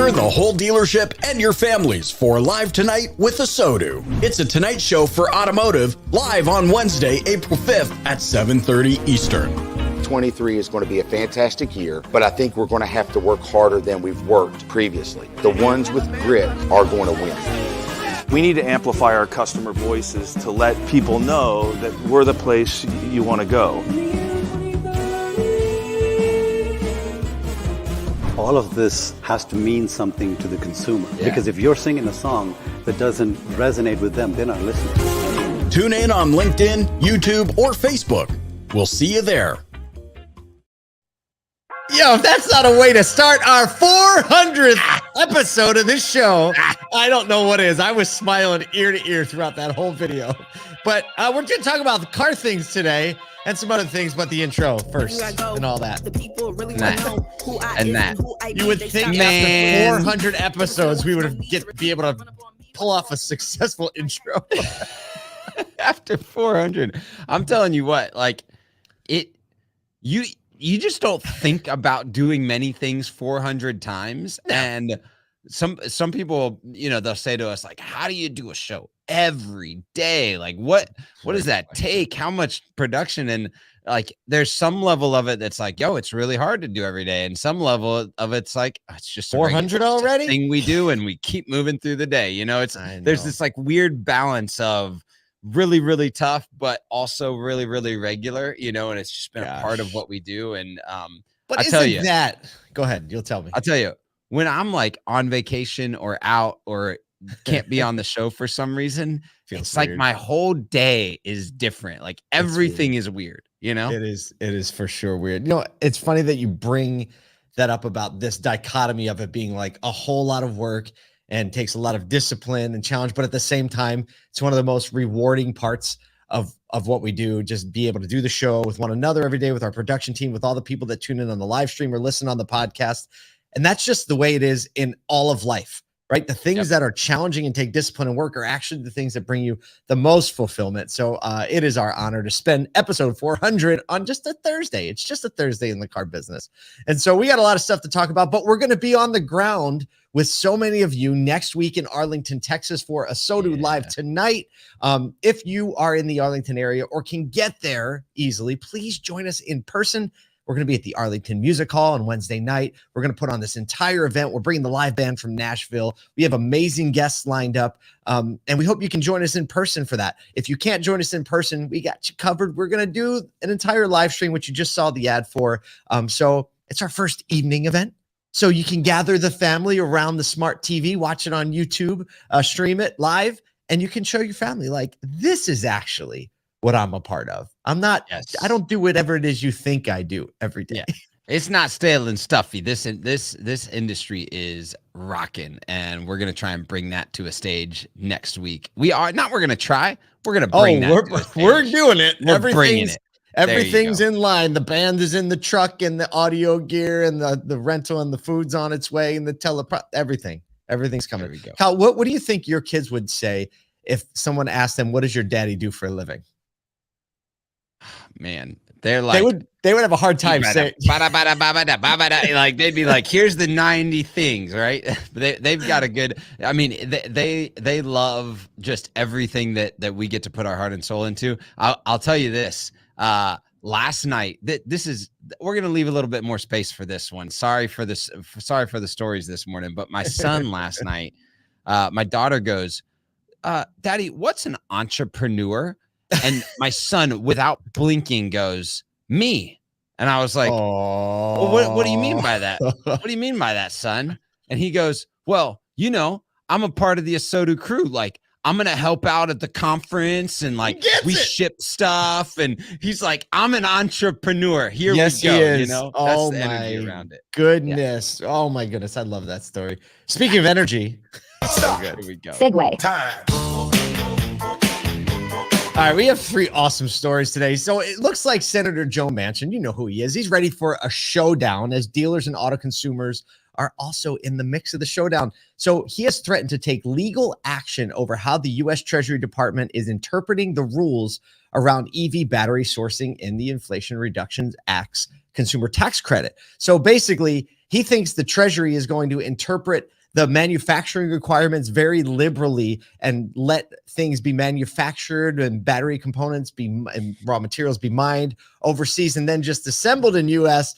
Gather the whole dealership and your families for Live Tonight with ASOTU. It's a Tonight Show for automotive, live on Wednesday, April 5th at 7:30 Eastern. 23 is going to be a fantastic year, but I think we're going to have to work harder than we've worked previously. The ones with grit are going to win. We need to amplify our customer voices to let people know that we're the place you want to go. All of this has to mean something to the consumer. Because if you're singing a song that doesn't resonate with them, they're not listening. Tune in on LinkedIn, YouTube, or Facebook. We'll see you there. Yo, if that's not a way to start our 400th episode of this show, I don't know what is. I was smiling ear to ear throughout that whole video. But we're going to talk about the car things today and some other things, but the intro first and all that. You would think after 400 episodes, we would be able to pull off a successful intro. After 400, I'm telling you what, like you just don't think about doing many things 400 times. And some people, they'll say to us, like, how do you do a show every day? Like, what does that take? How much production? And like, there's some level of it that's like, yo, it's really hard to do every day. And some level of it's like, it's just 400 already thing we do. And we keep moving through the day. There's this like weird balance of really, really tough, but also really, really regular, and it's just been a part of what we do. And but I tell you that, go ahead, you'll tell me. I'll tell you, when I'm like on vacation or out or can't be on the show for some reason, it's like my whole day is different. Like everything is weird, It is for sure weird. It's funny that you bring that up about this dichotomy of it being like a whole lot of work and takes a lot of discipline and challenge, but at the same time, it's one of the most rewarding parts of what we do. Just be able to do the show with one another every day, with our production team, with all the people that tune in on the live stream or listen on the podcast. And that's just the way it is in all of life, right? The things that are challenging and take discipline and work are actually the things that bring you the most fulfillment. So it is our honor to spend episode 400 on just a Thursday. It's just a Thursday in the car business. And so we got a lot of stuff to talk about, but we're going to be on the ground with so many of you next week in Arlington, Texas for ASOTU Live Tonight. If you are in the Arlington area or can get there easily, please join us in person. We're going to be at the Arlington Music Hall on Wednesday night. We're going to put on this entire event. We're bringing the live band from Nashville. We have amazing guests lined up, and we hope you can join us in person for that. If you can't join us in person, we got you covered. We're going to do an entire live stream, which you just saw the ad for. So it's our first evening event. So you can gather the family around the smart TV, watch it on YouTube, stream it live, and you can show your family, like, this is actually what I'm a part of. I don't do whatever it is you think I do every day. Yeah. It's not stale and stuffy. This industry is rocking, and we're going to try and bring that to a stage next week. We're going to try. We're going to bring that. We're doing it. We're bringing it. Everything's in line. The band is in the truck and the audio gear and the rental and the food's on its way and the everything's coming. There we go. Kyle, what do you think your kids would say if someone asked them, what does your daddy do for a living? Man, they're like, they would have a hard time saying, like, they'd be like, here's the 90 things, right? They've got a good, I mean, they love just everything that we get to put our heart and soul into. I'll tell you this, last night, we're going to leave a little bit more space for this one. Sorry for the stories this morning, but my son last night, my daughter goes, Daddy, what's an entrepreneur? And my son, without blinking, goes, me. And I was like, well, what do you mean by that? What do you mean by that, son? And he goes, well, I'm a part of the ASOTU crew. Like, I'm going to help out at the conference and like we ship stuff. And he's like, I'm an entrepreneur. Here we go. He is. That's the energy around it. Goodness. Yeah. Oh my goodness. I love that story. Speaking of energy. So good. Here we go. Segue. Time. All right, we have 3 awesome stories today. So it looks like Senator Joe Manchin, you know who he is. He's ready for a showdown as dealers and auto consumers are also in the mix of the showdown. So he has threatened to take legal action over how the U.S. Treasury Department is interpreting the rules around EV battery sourcing in the Inflation Reduction Act's consumer tax credit. So basically, he thinks the Treasury is going to interpret the manufacturing requirements very liberally and let things be manufactured and battery components and raw materials be mined overseas and then just assembled in US.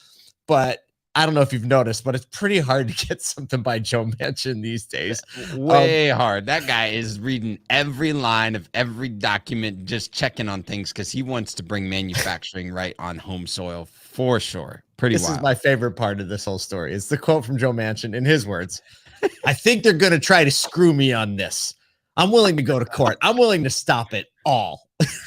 But I don't know if you've noticed, but it's pretty hard to get something by Joe Manchin these days. Way hard. That guy is reading every line of every document, just checking on things because he wants to bring manufacturing right on home soil for sure. Pretty wild. This is my favorite part of this whole story. It's the quote from Joe Manchin in his words. I think they're going to try to screw me on this. I'm willing to go to court. I'm willing to stop it all.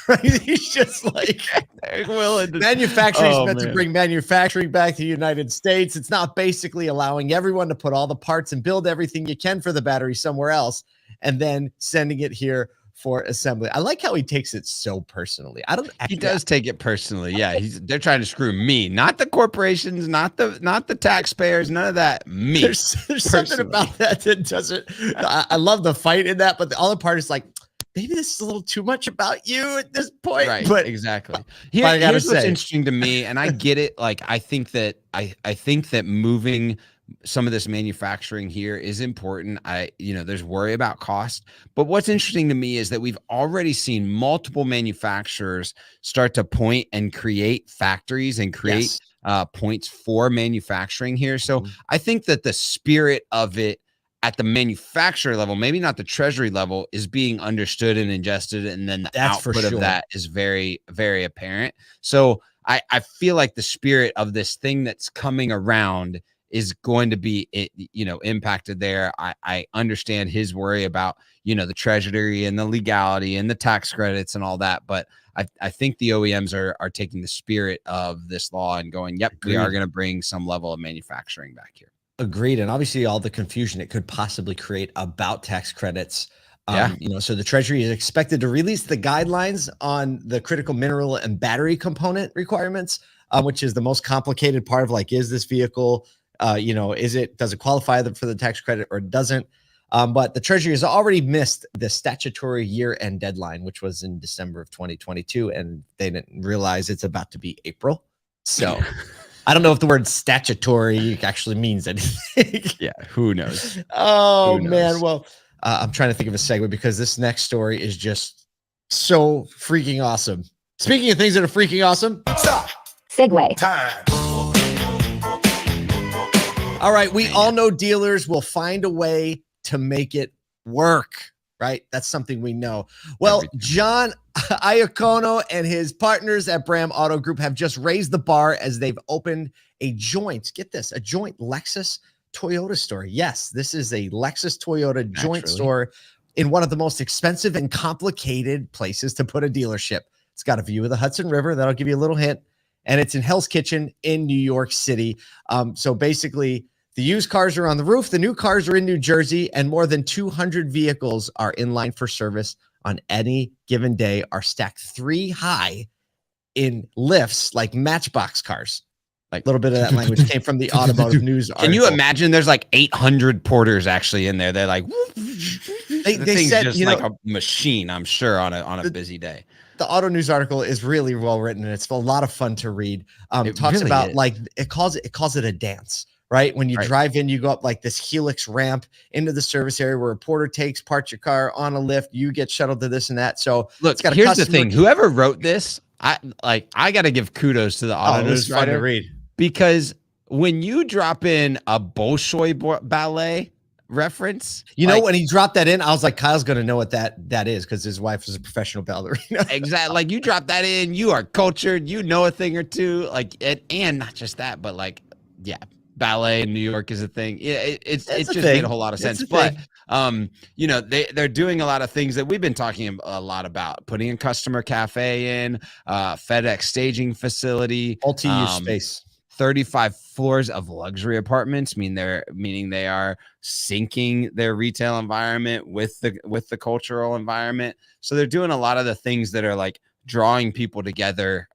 Right? He's just like, manufacturing is meant to bring manufacturing back to the United States. It's not basically allowing everyone to put all the parts and build everything you can for the battery somewhere else and then sending it here for assembly. I like how he takes it so personally. He does take it personally. Yeah, they're trying to screw me, not the corporations, not the taxpayers, none of that. Me. There's something about that doesn't. I love the fight in that, but the other part is like, maybe this is a little too much about you at this point. Right. But exactly. Here's what's interesting to me, and I get it. Like, I think that moving some of this manufacturing here is important. There's worry about cost, but what's interesting to me is that we've already seen multiple manufacturers start to point and create factories and create points for manufacturing here. So I think that the spirit of it at the manufacturer level, maybe not the Treasury level, is being understood and ingested, and then the output of that is very, very apparent. So I feel like the spirit of this thing that's coming around is going to be, impacted there. I understand his worry about, the Treasury and the legality and the tax credits and all that. But I think the OEMs are taking the spirit of this law and going, yep, we are going to bring some level of manufacturing back here. Agreed. And obviously all the confusion it could possibly create about tax credits. So the Treasury is expected to release the guidelines on the critical mineral and battery component requirements, which is the most complicated part of like, is this vehicle, does it qualify for the tax credit or doesn't? But the Treasury has already missed the statutory year-end deadline, which was in December of 2022, and they didn't realize it's about to be April. So I don't know if the word statutory actually means anything. Yeah, who knows? Man. Well, I'm trying to think of a segue because this next story is just so freaking awesome. Speaking of things that are freaking awesome. Stop. Segue. Time. All right. We all know dealers will find a way to make it work, right? That's something we know. Well, John Iacono and his partners at Bram Auto Group have just raised the bar as they've opened a joint Lexus Toyota store. Yes, this is a Lexus Toyota joint store in one of the most expensive and complicated places to put a dealership. It's got a view of the Hudson River. That'll give you a little hint. And it's in Hell's Kitchen in New York City. So basically, the used cars are on the roof. The new cars are in New Jersey, and more than 200 vehicles are in line for service on any given day, are stacked 3 high in lifts like Matchbox cars. Like a little bit of that language came from the Automotive News article. Can you imagine there's like 800 porters actually in there? They're like, they said, just like a machine, I'm sure, on a busy day. The Auto News article is really well written, and it's a lot of fun to read. It talks really about it calls it a dance. Right. When you drive in, you go up like this helix ramp into the service area where a porter parks your car on a lift. You get shuttled to this and that. So look, here's the thing. Whoever wrote this, I got to give kudos to the Auto News writer. To read. Because when you drop in a Bolshoi ballet reference, when he dropped that in, I was like, Kyle's going to know what that is because his wife is a professional ballerina. Exactly. Like you drop that in, you are cultured, you know a thing or two, and not just that, but ballet in New York is a thing. Yeah, it just made a whole lot of sense. But they're doing a lot of things that we've been talking a lot about, putting a customer cafe in, FedEx staging facility, multi-use space, 35 floors of luxury apartments, meaning they are syncing their retail environment with the cultural environment. So they're doing a lot of the things that are like drawing people together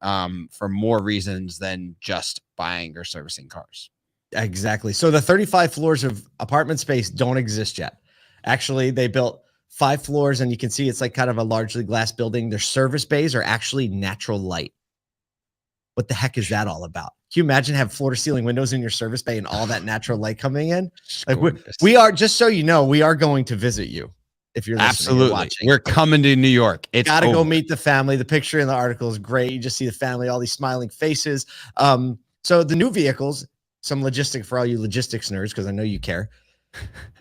for more reasons than just buying or servicing cars. Exactly. So the 35 floors of apartment space don't exist yet. Actually, they built 5 floors, and you can see it's like kind of a largely glass building. Their service bays are actually natural light. What the heck is that all about? Can you imagine have floor to ceiling windows in your service bay and all that natural light coming in? Like we are, just so you know, we are going to visit you. If you're listening, absolutely you're watching. We're coming to New York. It's gotta over. go meet the family. The picture in the article is great. You just see the family, all these smiling faces. So the new vehicles, some logistic for all you logistics nerds, because I know you care.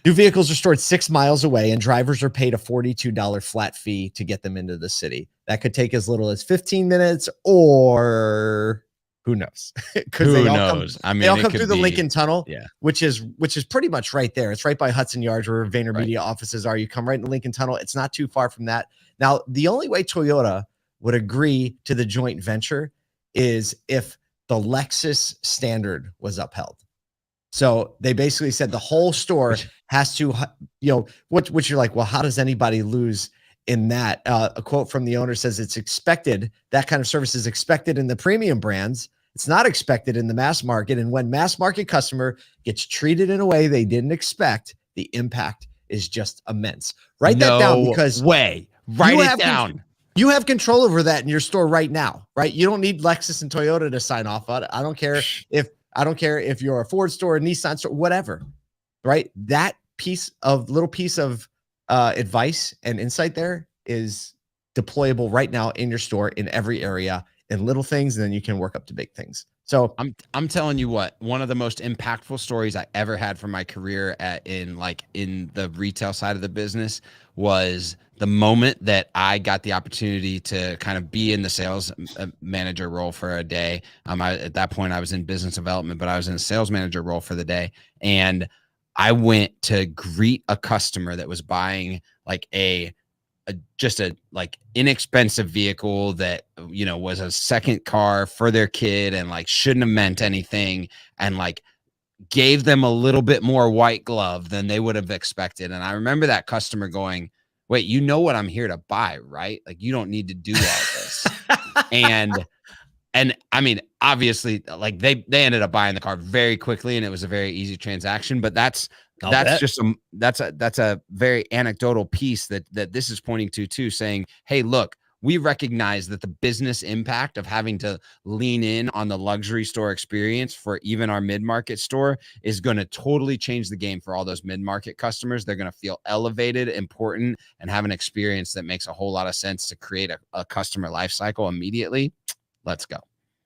New vehicles are stored 6 miles away, and drivers are paid a $42 flat fee to get them into the city. That could take as little as 15 minutes, or who knows? Who knows? I mean, they all come through the Lincoln Tunnel, yeah, which is pretty much right there. It's right by Hudson Yards, where VaynerMedia offices are. You come right in the Lincoln Tunnel. It's not too far from that. Now, the only way Toyota would agree to the joint venture is if the Lexus standard was upheld. So they basically said the whole store has to, which you're like, well, how does anybody lose in that? A quote from the owner says it's expected, that kind of service is expected in the premium brands. It's not expected in the mass market. And when mass market customer gets treated in a way they didn't expect, the impact is just immense. Write that down, because write it down. You have control over that in your store right now, right? You don't need Lexus and Toyota to sign off on it. I don't care if you're a Ford store, a Nissan store, whatever, right? That little piece of advice and insight there is deployable right now in your store, in every area, in little things, and then you can work up to big things. So I'm telling you what, one of the most impactful stories I ever had from my career in the retail side of the business was the moment that I got the opportunity to kind of be in the sales manager role for a day. At that point I was in business development, but I was in a sales manager role for the day. And I went to greet a customer that was buying like just a inexpensive vehicle that, was a second car for their kid and like shouldn't have meant anything, and like gave them a little bit more white glove than they would have expected. And I remember that customer going, wait, you know what I'm here to buy, right? Like, you don't need to do all this. and I mean, obviously, like they ended up buying the car very quickly, and it was a very easy transaction. But that's a very anecdotal piece that this is pointing to too, saying, hey, look, we recognize that the business impact of having to lean in on the luxury store experience for even our mid-market store is going to totally change the game for all those mid-market customers. They're going to feel elevated, important, and have an experience that makes a whole lot of sense to create a customer life cycle immediately. Let's go.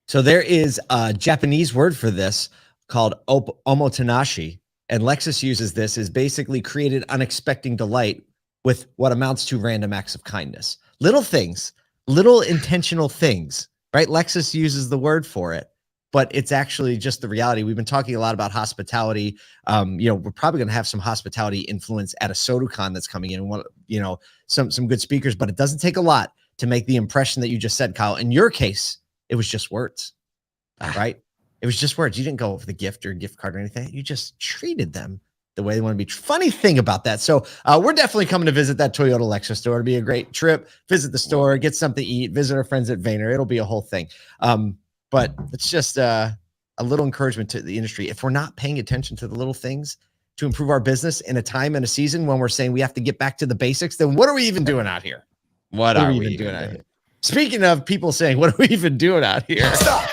So there is a Japanese word for this called omotenashi, and Lexus uses this as basically created unexpected delight with what amounts to random acts of kindness. Little things, little intentional things, right? Lexus uses the word for it, but it's actually just the reality. We've been talking a lot about hospitality. We're probably going to have some hospitality influence at a SoduCon that's coming in, some good speakers, but it doesn't take a lot to make the impression that you just said, Kyle. In your case, it was just words, right? It was just words. You didn't go over the gift or gift card or anything. You just treated them the way they want to be. Funny thing about that. So we're definitely coming to visit that Toyota Lexus store. It'll be a great trip. Visit the store, get something to eat, visit our friends at Vayner. It'll be a whole thing. But it's just a little encouragement to the industry. If we're not paying attention to the little things to improve our business in a time and a season when we're saying we have to get back to the basics, then what are we even doing out here? What are we even doing out here? Speaking of people saying, what are we even doing out here? Stop.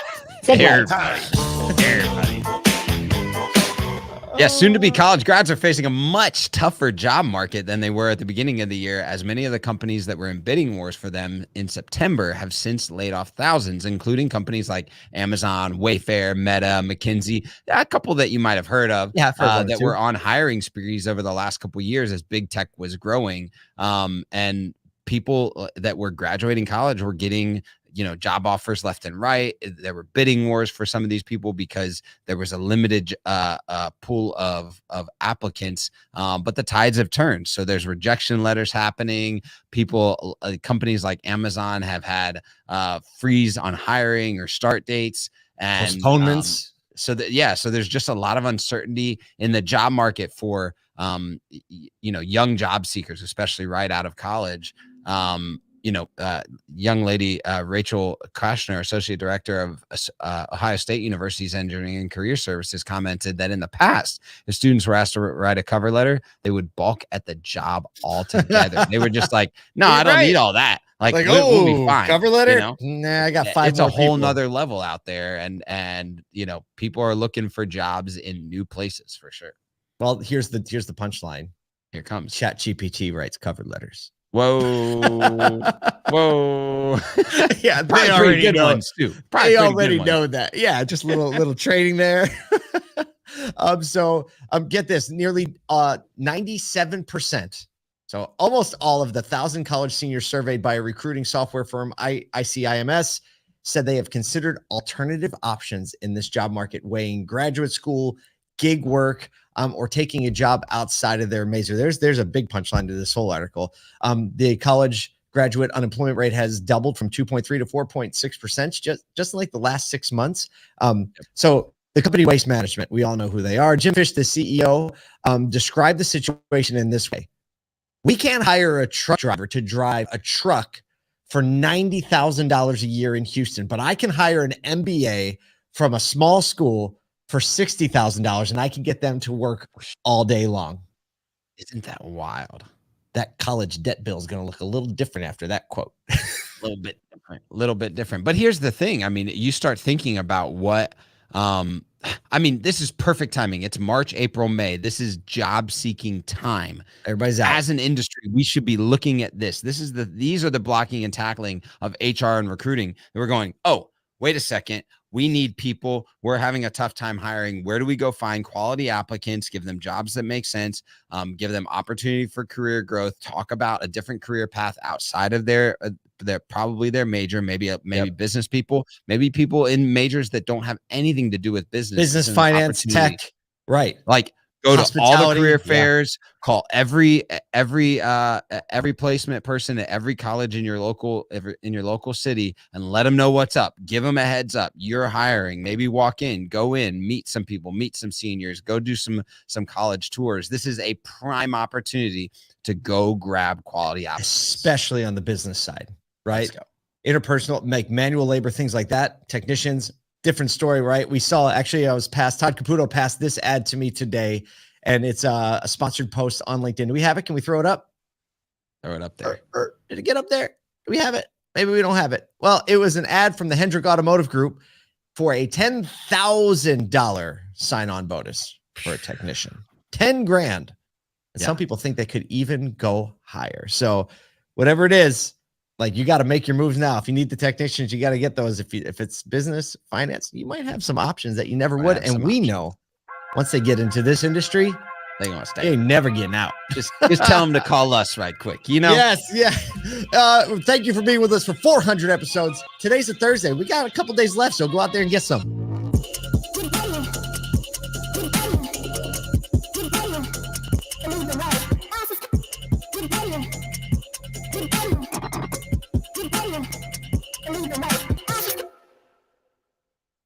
Yeah, soon-to-be college grads are facing a much tougher job market than they were at the beginning of the year, as many of the companies that were in bidding wars for them in September have since laid off thousands, including companies like Amazon, Wayfair, Meta, McKinsey, a couple that you might have heard of that were on hiring sprees over the last couple of years as big tech was growing. And people that were graduating college were getting job offers left and right. There were bidding wars for some of these people because there was a limited pool of applicants, but the tides have turned. So there's rejection letters happening. Companies like Amazon have had freeze on hiring or start dates and postponements. So there's just a lot of uncertainty in the job market for young job seekers, especially right out of college. Young lady, Rachel Koshner, Associate Director of Ohio State University's Engineering and Career Services, commented that in the past, if students were asked to write a cover letter, they would balk at the job altogether. They were just like, no, I don't need all that. Like, Like, we'll be fine. cover letter? You know? Nah, I got 5 It's more a whole people. nother level out there. And, you know, people are looking for jobs in new places for sure. Well, here's the punchline. Here comes. ChatGPT writes cover letters. Whoa. Whoa. Yeah, they Probably pretty already good know. ones too. They Probably pretty already good ones. know that. Yeah, just little training there. So get this, nearly 97%. So almost all of the 1,000 college seniors surveyed by a recruiting software firm, ICIMS, said they have considered alternative options in this job market, weighing graduate school, gig work, or taking a job outside of their major. There's a big punchline to this whole article. The college graduate unemployment rate has doubled from 2.3 to 4.6% just in like the last 6 months. So the company Waste Management, we all know who they are. Jim Fish, the CEO, described the situation in this way. We can't hire a truck driver to drive a truck for $90,000 a year in Houston, but I can hire an MBA from a small school for $60,000 and I can get them to work all day long. Isn't that wild? That college debt bill is going to look a little different after that quote. A little bit different. But here's the thing. I mean, you start thinking about what, I mean, this is perfect timing. It's March, April, May. This is job seeking time. Everybody's out. As an industry, we should be looking at this. These are the blocking and tackling of HR and recruiting. We're going, oh, wait a second. We need people. We're having a tough time hiring. Where do we go find quality applicants, give them jobs that make sense, give them opportunity for career growth, talk about a different career path outside of their probably their major, maybe business people, maybe people in majors that don't have anything to do with business, finance, tech, right? Like go to all the career fairs, call every placement person at every college in your local city and let them know what's up. Give them a heads up. You're hiring. Maybe walk in, go in, meet some people, meet some seniors, go do some college tours. This is a prime opportunity to go grab quality applicants, especially on the business side, right? Interpersonal, make manual labor, things like that. Technicians, different story, right? We saw, actually, Todd Caputo passed this ad to me today, and it's a sponsored post on LinkedIn. Do we have it? Can we throw it up? Throw it up there. Did it get up there? Do we have it? Maybe we don't have it. Well, it was an ad from the Hendrick Automotive Group for a $10,000 sign-on bonus for a technician. 10 grand. And some people think they could even go higher. So whatever it is, like, you got to make your moves now. If you need the technicians, you got to get those. If it's business, finance, you might have some options that you never would. And we know once they get into this industry, they gonna stay. They ain't never getting out. Just tell them to call us right quick. You know? Yes, yeah. Thank you for being with us for 400 episodes. Today's a Thursday. We got a couple days left, so go out there and get some.